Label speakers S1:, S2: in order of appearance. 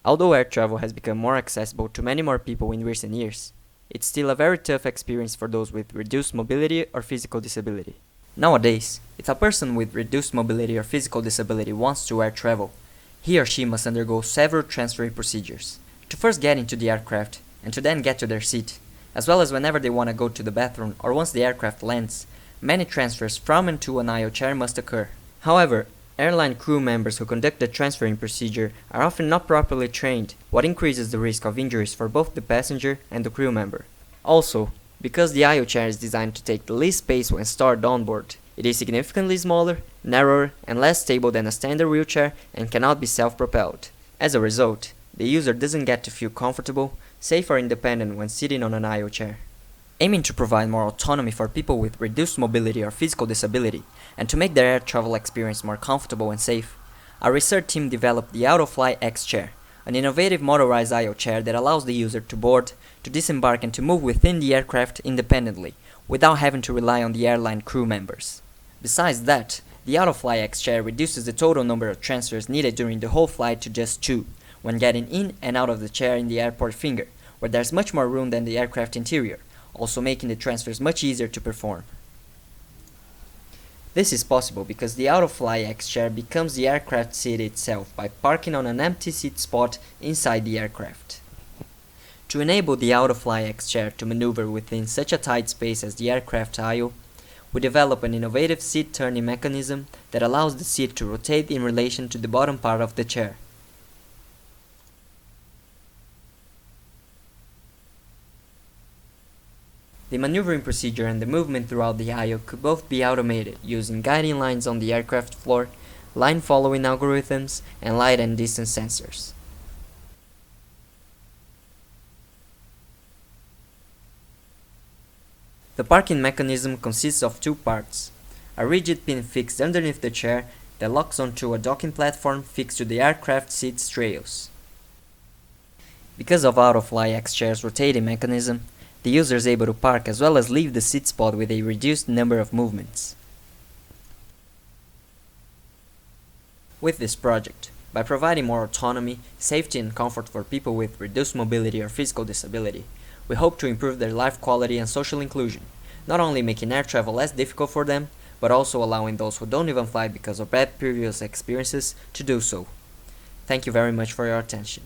S1: Although air travel has become more accessible to many more people in recent years, it's still a very tough experience for those with reduced mobility or physical disability. Nowadays, if a person with reduced mobility or physical disability wants to air travel, he or she must undergo several transferring procedures. To first get into the aircraft, and to then get to their seat, as well as whenever they want to go to the bathroom or once the aircraft lands, many transfers from and to an IO chair must occur. However, airline crew members who conduct the transferring procedure are often not properly trained, what increases the risk of injuries for both the passenger and the crew member. Also, because the IO chair is designed to take the least space when stored on board, it is significantly smaller, narrower, and less stable than a standard wheelchair and cannot be self-propelled. As a result, the user doesn't get to feel comfortable, safe or independent when sitting on an IO chair. Aiming to provide more autonomy for people with reduced mobility or physical disability, and to make their air travel experience more comfortable and safe, our research team developed the AutoFly-X Chair, an innovative motorized IO chair that allows the user to board, to disembark and to move within the aircraft independently, without having to rely on the airline crew members. Besides that, the AutoFly-X Chair reduces the total number of transfers needed during the whole flight to just 2, when getting in and out of the chair in the airport finger, where there's much more room than the aircraft interior, also making the transfers much easier to perform. This is possible because the AutoFly-X Chair becomes the aircraft seat itself by parking on an empty seat spot inside the aircraft. To enable the AutoFly-X Chair to maneuver within such a tight space as the aircraft aisle, we develop an innovative seat turning mechanism that allows the seat to rotate in relation to the bottom part of the chair. The maneuvering procedure and the movement throughout the aisle could both be automated using guiding lines on the aircraft floor, line following algorithms, and light and distance sensors. The parking mechanism consists of 2 parts: a rigid pin fixed underneath the chair that locks onto a docking platform fixed to the aircraft seat's trails. Because of AutoFly-X Chair's rotating mechanism, the user is able to park as well as leave the seat spot with a reduced number of movements. With this project, by providing more autonomy, safety and comfort for people with reduced mobility or physical disability, we hope to improve their life quality and social inclusion, not only making air travel less difficult for them, but also allowing those who don't even fly because of bad previous experiences to do so. Thank you very much for your attention.